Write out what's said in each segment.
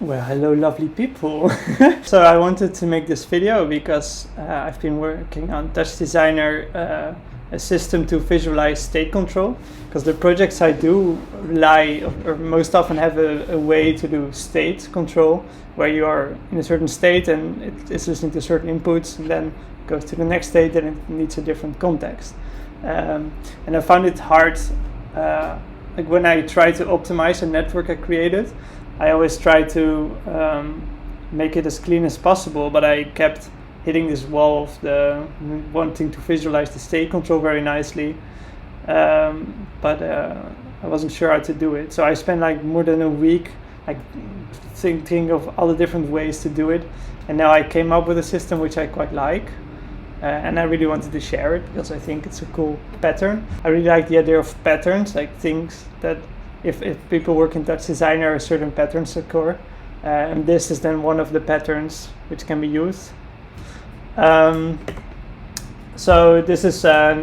Well, hello lovely people. So I wanted to make this video because I've been working on TouchDesigner, a system to visualize state control, because the projects I do rely or most often have a way to do state control where you are in a certain state and it's listening to certain inputs and then goes to the next state and it needs a different context. And I found it hard, like when I try to optimize a network I created, I always try to make it as clean as possible, but I kept hitting this wall of the wanting to visualize the state control very nicely, but I wasn't sure how to do it. So I spent like more than a week like thinking of all the different ways to do it, and now I came up with a system which I quite like, and I really wanted to share it because I think it's a cool pattern. I really like the idea of patterns, like things that if people work in TouchDesigner, certain patterns occur, and this is then one of the patterns which can be used. So this is, I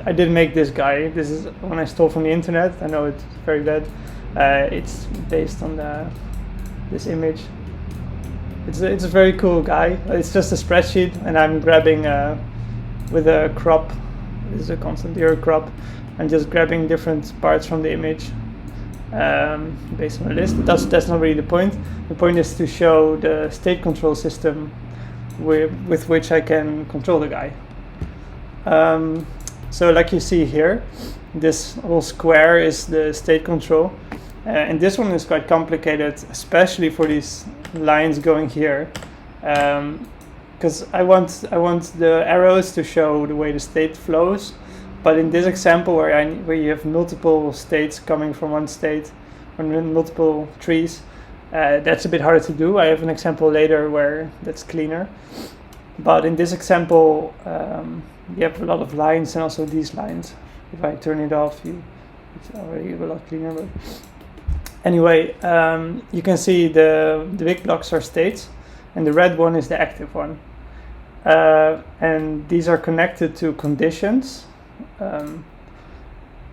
didn't make this guy. This is one I stole from the internet. I know it's very bad. It's based on this image. It's a very cool guy. It's just a spreadsheet, and I'm grabbing with a crop. This is a constant error crop. I'm just grabbing different parts from the image. Based on a list. That's not really the point. The point is to show the state control system with which I can control the guy. So like you see here, this whole square is the state control, and this one is quite complicated, especially for these lines going here, because I want the arrows to show the way the state flows. But in this example where you have multiple states coming from one state, or multiple trees, that's a bit harder to do. I have an example later where that's cleaner. But in this example, you have a lot of lines and also these lines. If I turn it off, it's already a lot cleaner. But anyway, you can see the big blocks are states, and the red one is the active one. And these are connected to conditions.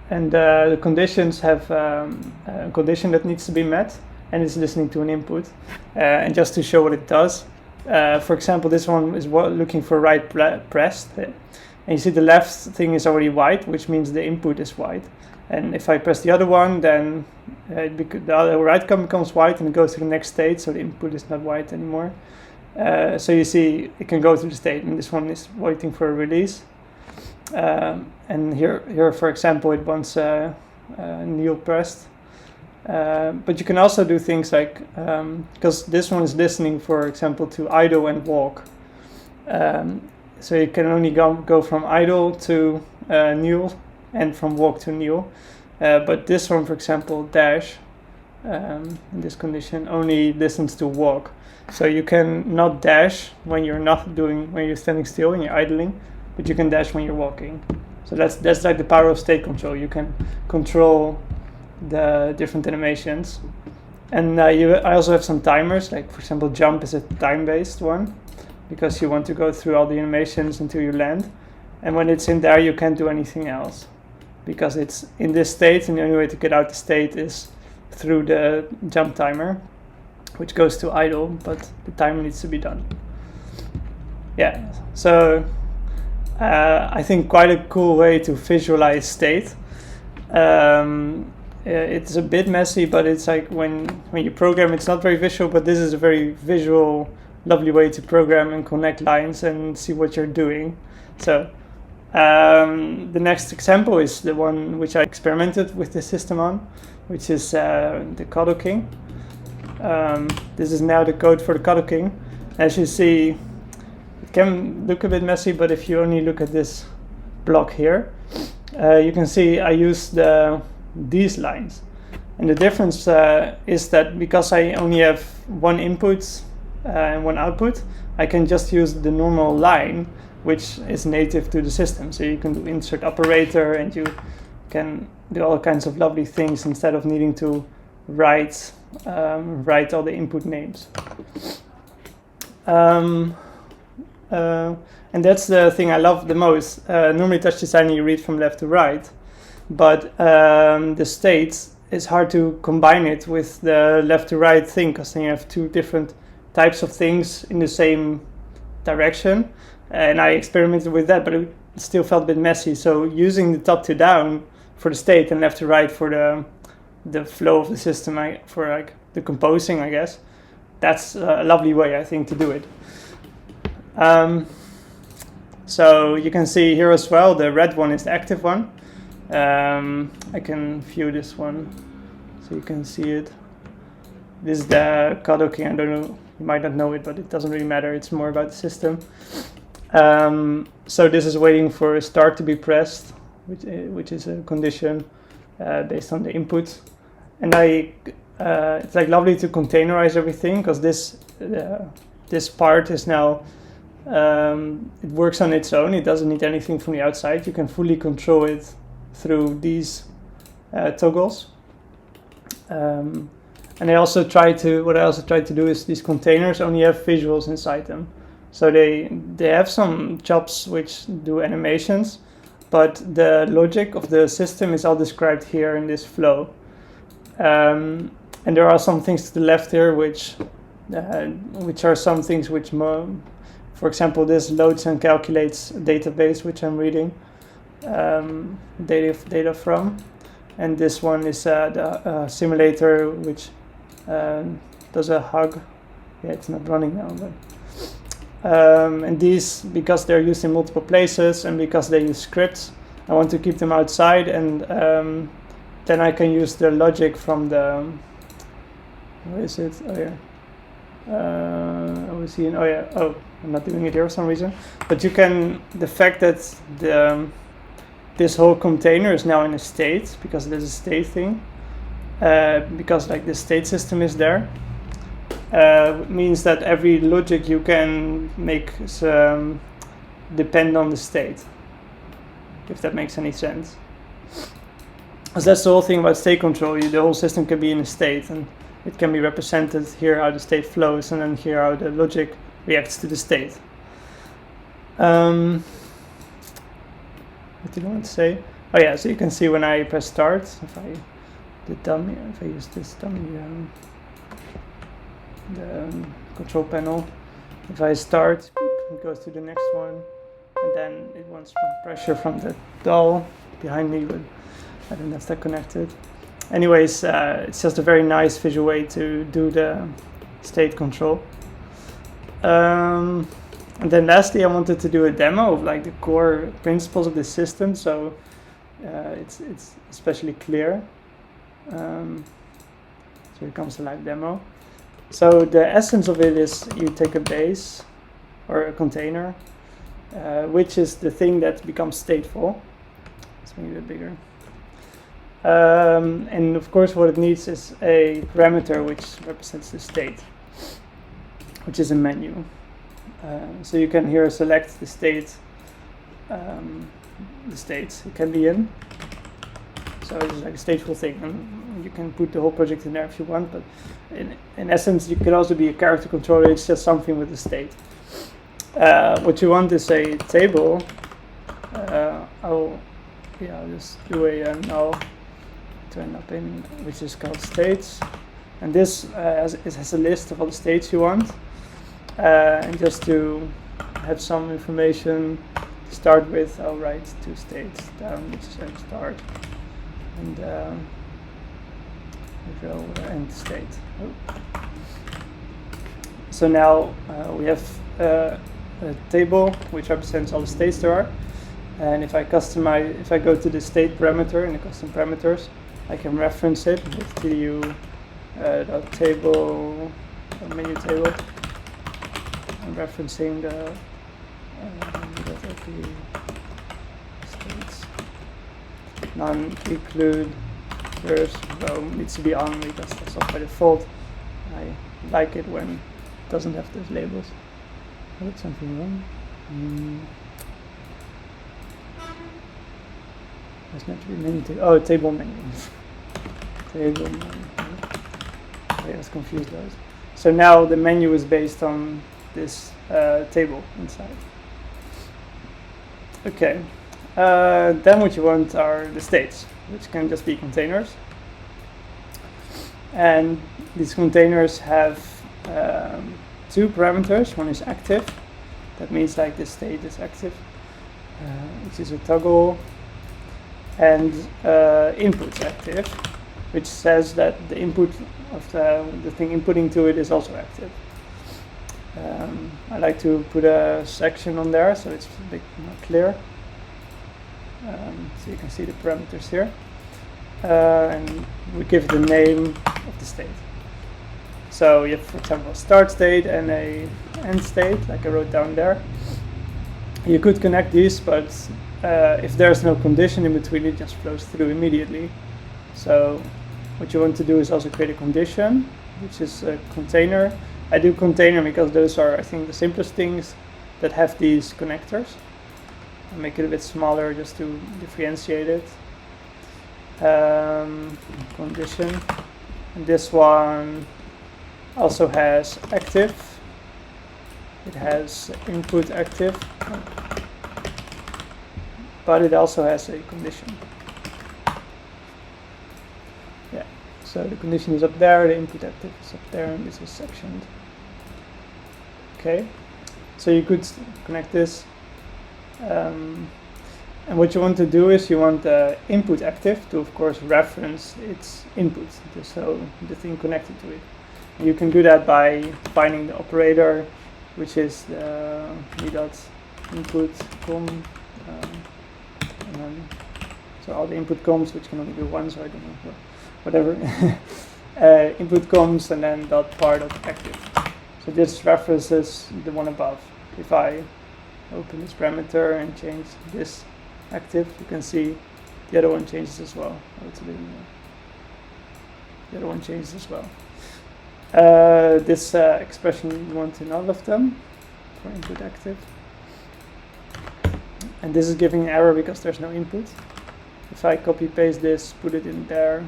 And the conditions have a condition that needs to be met, and it's listening to an input. And just to show what it does, for example, this one is looking for right pressed, and you see the left thing is already white, which means the input is white. And if I press the other one, then the other right becomes white and it goes to the next state, so the input is not white anymore. So you see it can go to the state, and this one is waiting for a release. And here, for example, it wants nil pressed. But you can also do things like, because this one is listening, for example, to idle and walk. So you can only go from idle to nil and from walk to nil. But this one, for example, dash, in this condition, only listens to walk. So you can not dash when you're standing still and you're idling, but you can dash when you're walking. So that's like the power of state control. You can control the different animations. And I also have some timers, like for example, jump is a time-based one, because you want to go through all the animations until you land. And when it's in there, you can't do anything else, because it's in this state, and the only way to get out the state is through the jump timer, which goes to idle, but the timer needs to be done. Yeah, so I think quite a cool way to visualize state. It's a bit messy, but it's like when you program, it's not very visual, but this is a very visual, lovely way to program and connect lines and see what you're doing. So the next example is the one which I experimented with the system on, which is the Cuddle King. This is now the code for the Cuddle King. As you see, it can look a bit messy, but if you only look at this block here, you can see I used these lines. And the difference is that because I only have one input and one output, I can just use the normal line, which is native to the system. So you can do insert operator, and you can do all kinds of lovely things instead of needing to write all the input names. And that's the thing I love the most. Normally TouchDesigner you read from left to right, but the states it's hard to combine it with the left to right thing, because then you have two different types of things in the same direction. And I experimented with that, but it still felt a bit messy. So using the top to down for the state and left to right for the flow of the system, for like the composing, I guess, that's a lovely way, I think, to do it. So you can see here as well, the red one is the active one. I can view this one so you can see it. This is the Cuddle King. I don't know, you might not know it, but it doesn't really matter. It's more about the system. So this is waiting for start to be pressed, which is a condition based on the input. And it's like lovely to containerize everything, because this part is now it works on its own. It doesn't need anything from the outside. You can fully control it through these toggles. And what I also tried to do is these containers only have visuals inside them. So they have some jobs which do animations, but the logic of the system is all described here in this flow. And there are some things to the left here which are some things which, for example, this loads and calculates a database which I'm reading data from, and this one is the simulator which does a hug. Yeah, it's not running now, but and these, because they're used in multiple places and because they use scripts, I want to keep them outside, and then I can use the logic from the, where is it? Oh yeah. I was seeing, oh yeah, oh, I'm not doing it here for some reason. But you can, the fact that this whole container is now in a state, because there's a state thing, because like the state system is there, means that every logic you can make depend on the state, if that makes any sense. Because that's the whole thing about state control. The whole system can be in a state, and it can be represented here how the state flows, and then here how the logic reacts to the state. What did I want to say? Oh yeah, so you can see when I press start, if I use this dummy, the control panel, if I start, it goes to the next one, and then it wants pressure from the doll behind me, but I don't have that connected. Anyways, it's just a very nice visual way to do the state control. And then lastly, I wanted to do a demo of like the core principles of this system, so it's especially clear. So here comes a live demo. So the essence of it is you take a base or a container, which is the thing that becomes stateful. Let's make it a bit bigger. And of course what it needs is a parameter which represents the state, which is a menu. So you can here select the state, it can be in. So it's like a stateful thing, and you can put the whole project in there if you want, but in essence you can also be a character controller. It's just something with the state. What you want is a table. I'll just do a null to end up in, which is called states, and this has a list of all the states you want, and just to have some information to start with, I'll write two states down, which is start, and we'll end state. So now we have a table which represents all the states there are, and if I go to the state parameter in the custom parameters, I can reference it with TU table, menu table. I'm referencing the states. None include first row needs to be on because that's off by default. I like it when it doesn't have those labels. I did something wrong. There's meant to be menu table. Oh, table menu. Table menu. I was confused those. So now the menu is based on this table inside. Okay. Then what you want are the states, which can just be containers. And these containers have two parameters. One is active. That means like the state is active, which is a toggle. And input active, which says that the input of the thing inputting to it is also active. I like to put a section on there so it's a bit more clear. So you can see the parameters here. And we give it the name of the state. So you have, for example, a start state and a end state, like I wrote down there. You could connect these, but if there's no condition in between, it just flows through immediately. So what you want to do is also create a condition, which is a container. I do container because those are, I think, the simplest things that have these connectors. I'll make it a bit smaller just to differentiate it. Condition. And this one also has active. It has input active, but it also has a condition. Yeah, so the condition is up there, the input active is up there, and this is sectioned. Okay, so you could connect this. And what you want to do is you want the input active to, of course, reference its input, so the thing connected to it. And you can do that by defining the operator, which is the input com, and then, so all the input coms, which can only be one, so I don't know, whatever. Input coms and then dot par dot active. So this references the one above. If I open this parameter and change this active, you can see the other one changes as well. Oh, it's a bit more. The other one changes as well. This expression you want in all of them for input active. And this is giving an error because there's no input. If I copy paste this, put it in there,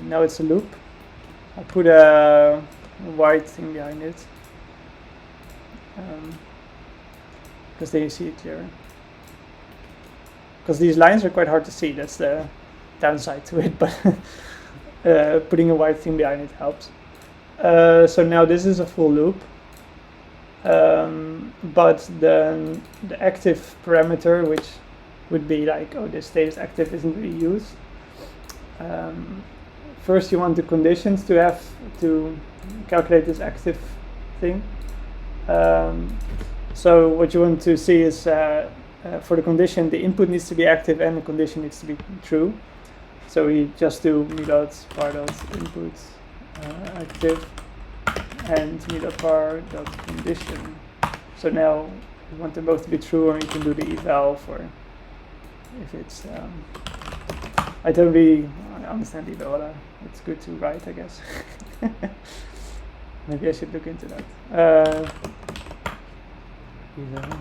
now it's a loop. I'll put a white thing behind it because then you see it clearer. Because these lines are quite hard to see, that's the downside to it, but putting a white thing behind it helps. So now this is a full loop, but the active parameter, which would be like, oh, this state is active, isn't really used. First you want the conditions to have to calculate this active thing. So what you want to see is for the condition, the input needs to be active and the condition needs to be true. So we just do me.var.input active and me.var.condition. So now we want them both to be true, or you can do the eval for if it's. I don't really understand eval. It's good to write, I guess. Maybe I should look into that. Eval.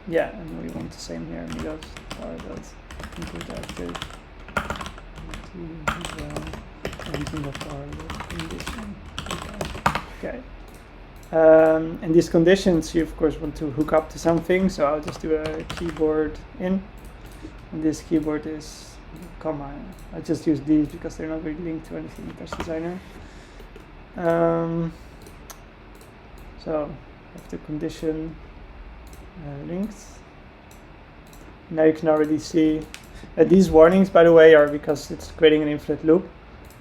Yeah, and we want the same here. Me.var.input active condition. Okay. And these conditions you of course want to hook up to something, so I'll just do a keyboard in, and this keyboard is comma. I just use these because they're not really linked to anything in TouchDesigner. So I have the condition linked. Now you can already see these warnings, by the way, are because it's creating an infinite loop,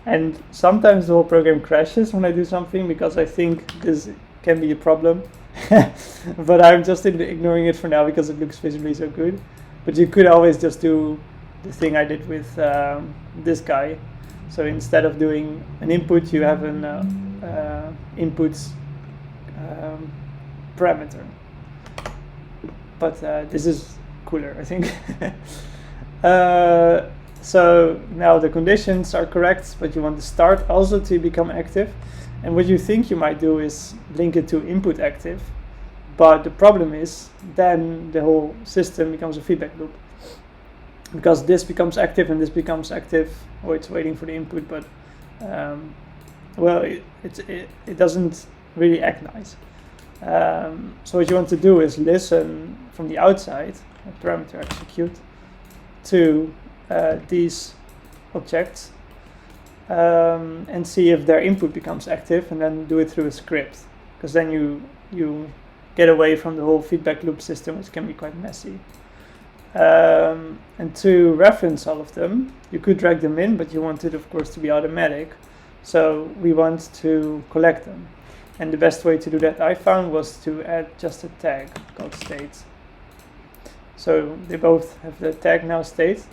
and sometimes the whole program crashes when I do something because I think this can be a problem. But I'm just ignoring it for now because it looks visually so good. But you could always just do the thing I did with this guy. So instead of doing an input, you have an input parameter. But this is cooler, I think. So now the conditions are correct, but you want the start also to become active. And what you think you might do is link it to input active. But the problem is then the whole system becomes a feedback loop. Because this becomes active and this becomes active, or it's waiting for the input, but well, it doesn't really act nice. So what you want to do is listen from the outside parameter execute to these objects and see if their input becomes active, and then do it through a script, because then you get away from the whole feedback loop system, which can be quite messy. And to reference all of them, you could drag them in, but you want it, of course, to be automatic. So we want to collect them. And the best way to do that I found was to add just a tag called state. So they both have the tag now state,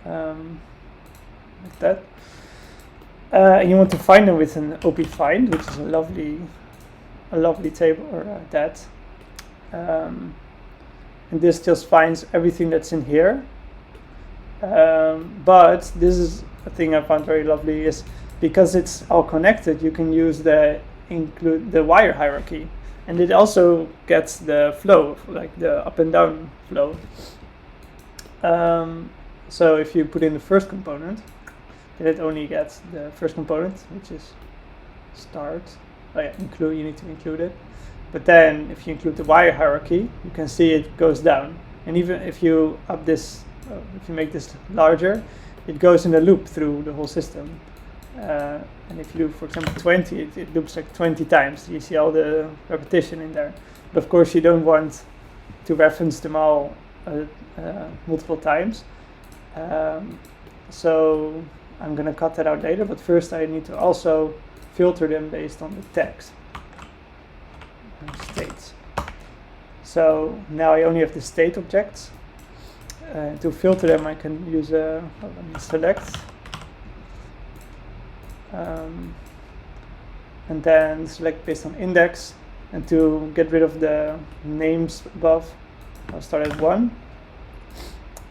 like that. And you want to find them with an op find, which is a lovely table, or that. And this just finds everything that's in here. But this is a thing I found very lovely, is because it's all connected, you can use include the wire hierarchy, and it also gets the flow, like the up and down flow. So if you put in the first component, then it only gets the first component, which is start. Oh yeah, you need to include it. But then if you include the wire hierarchy, you can see it goes down. And even if you if you make this larger, it goes in a loop through the whole system. And if you do, for example, 20, it loops like 20 times. You see all the repetition in there. But of course, you don't want to reference them all multiple times. So I'm going to cut that out later. But first, I need to also filter them based on the tags and states. So now I only have the state objects. To filter them, I can use let me select. And then select based on index, and to get rid of the names above, I'll start at 1,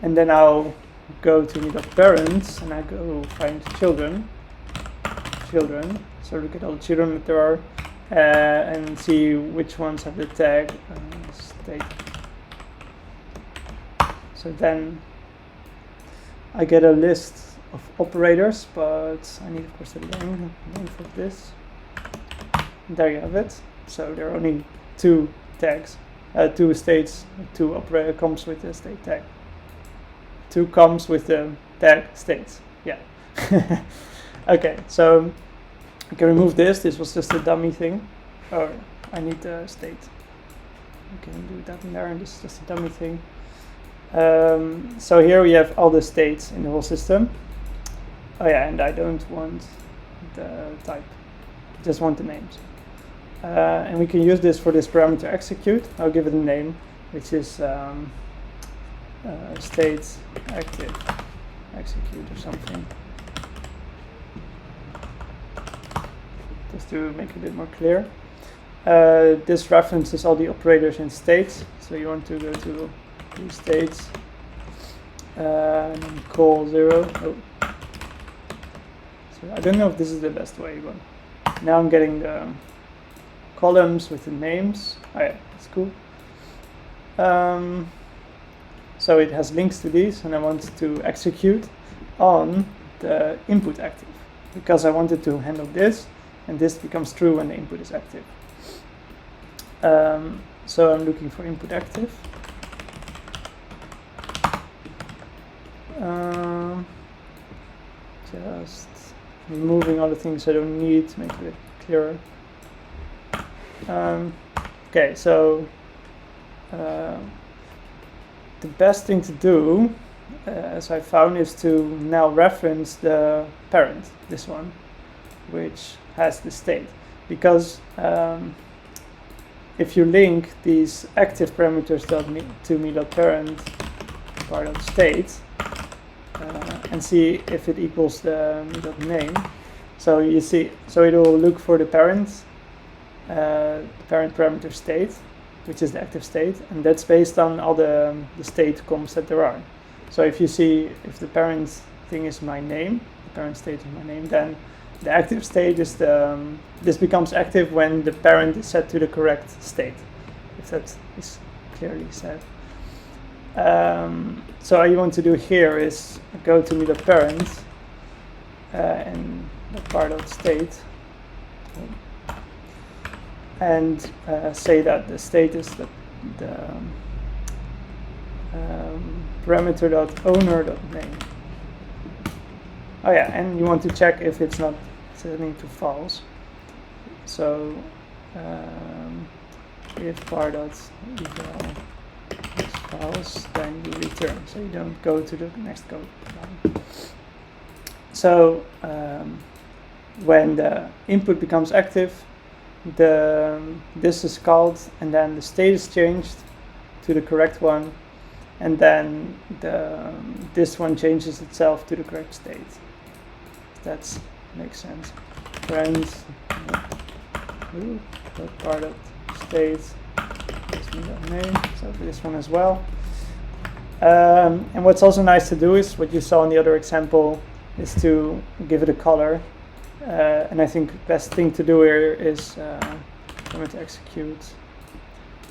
and then I'll go to me.parents, and I go find children, so look at all the children that there are, and see which ones have the tag state. So then I get a list of operators, but I need, of course, a name for this. And there you have it. So there are only 2 tags, 2 states, 2 operator comes with the state tag. 2 comes with the tag states. Yeah. Okay, so I can remove this. This was just a dummy thing. Or I need the state. You can do that in there, and this is just a dummy thing. So here we have all the states in the whole system. Oh yeah, and I don't want the type, I just want the names. And we can use this for this parameter execute. I'll give it a name, which is state active execute or something, just to make it a bit more clear. This references all the operators in states, so you want to go to these states and then call 0. Oh. So I don't know if this is the best way, but now I'm getting the columns with the names. Oh yeah, that's cool. So it has links to these, and I want to execute on the input active, because I wanted to handle this, and this becomes true when the input is active. So I'm looking for input active. Just removing all the things I don't need to make it a bit clearer. Okay, so the best thing to do, as I found, is to now reference the parent, this one, which has the state. Because if you link these active parameters to me.parent bar.state, and see if it equals the name. So you see, so it will look for the parent parameter state, which is the active state, and that's based on all the state comps that there are. So if you see if the parent thing is my name, the parent state is my name, then the active state is this becomes active when the parent is set to the correct state, if that is clearly said. So all you want to do here is go to me.parent and the bar.state, and say that the state is parameter.owner.name. Oh yeah, and you want to check if it's not setting to false. So if var.eval is false, then you return, so you don't go to the next code line. So when the input becomes active, this is called, and then the state is changed to the correct one, and then this one changes itself to the correct state. That makes sense. Friends, part of state, name, so this one as well. And what's also nice to do is what you saw in the other example is to give it a color. And I think the best thing to do here is I'm going to execute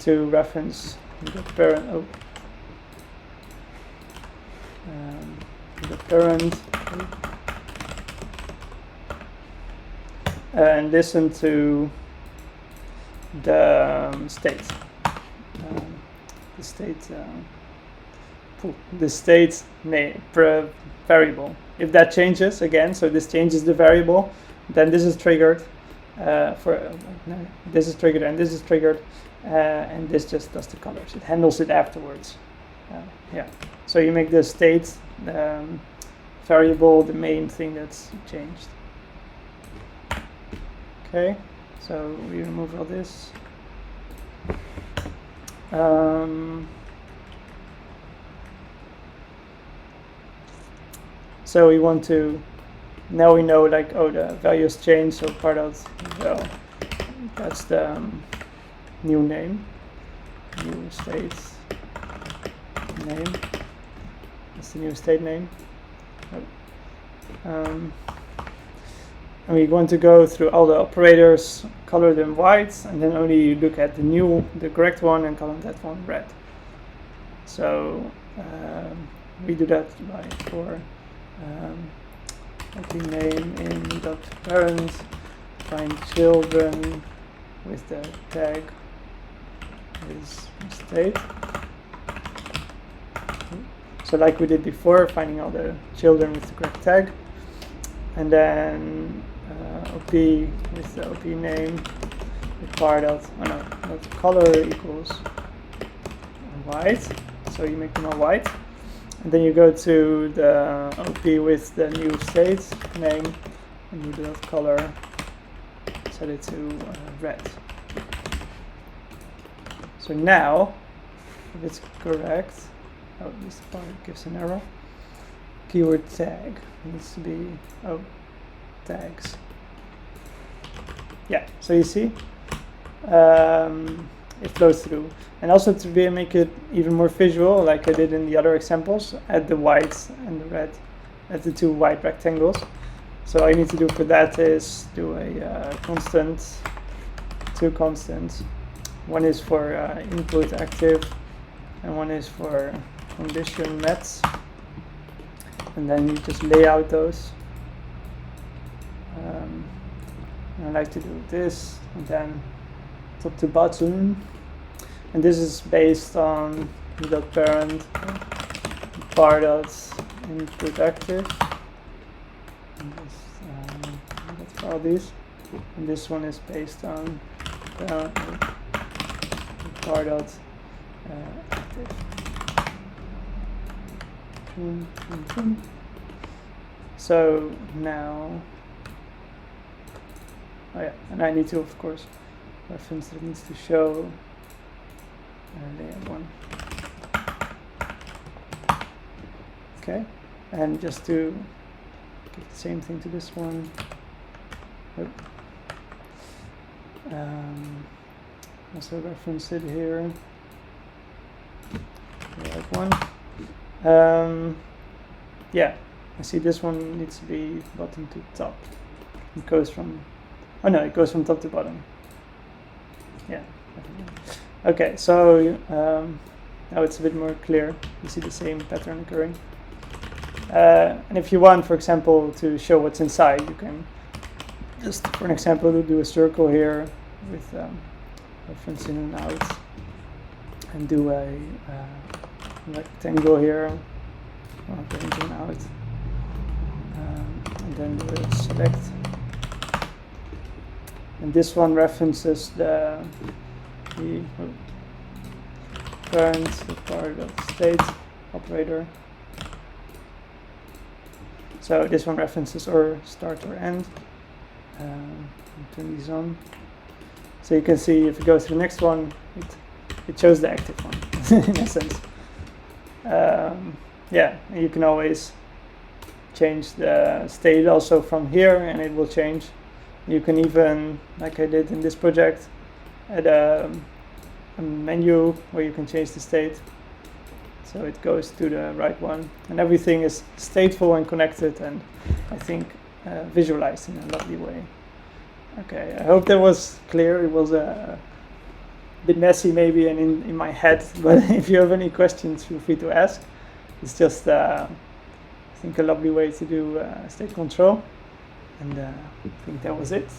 to reference the parent. The parent and listen to the state. The state name variable. If that changes again, so this changes the variable, then this is triggered. This is triggered and this is triggered, and this just does the colors. It handles it afterwards. Yeah. So you make the state variable the main thing that's changed. Okay. So we remove all this. So we want to, now we know like, oh, the value has changed, so part of, well, that's the new name, new state name, that's the new state name. And we want to go through all the operators, color them white, and then only look at the correct one and color that one red. So we do that by typing name in dot parent, find children with the tag is state. So like we did before, finding all the children with the correct tag, and then OP with the OP name required of that color equals white, so you make them all white, and then you go to the OP with the new state name and you do that color, set it to red. So now, if it's correct, oh, this part gives an error. Keyword tag needs to be tags. Yeah, so you see, it flows through. And also to make it even more visual, like I did in the other examples, add the white and the red, add the two white rectangles. So all you need to do for that is do a constant, two constants. One is for input active, and one is for condition met. And then you just lay out those. I like to do this, and then top to bottom. And this is based on the parent bar dot input active. And that's for all these. And this one is based on the bar dot active. So now, oh yeah, and I need to, of course, reference that needs to show layer one. Okay, and just to give the same thing to this one. Also reference it here. Layer one. Yeah, I see this one needs to be bottom to top. It goes from, oh no, it goes from top to bottom. Yeah. Okay, so now it's a bit more clear. You see the same pattern occurring. And if you want, for example, to show what's inside, you can just, for an example, do a circle here with reference in and out, and do a rectangle here, painting out, and then we'll select. And this one references the current part of state operator. So this one references or start or end. Turn these on. So you can see if you go to the next one, it shows the active one in essence. Yeah, and you can always change the state also from here, and it will change. You can even, like I did in this project, add a menu where you can change the state. So it goes to the right one, and everything is stateful and connected, and I think visualized in a lovely way. Okay, I hope that was clear. It was a bit messy maybe and in my head, but if you have any questions, feel free to ask. It's just, I think, a lovely way to do state control, and I think that was it.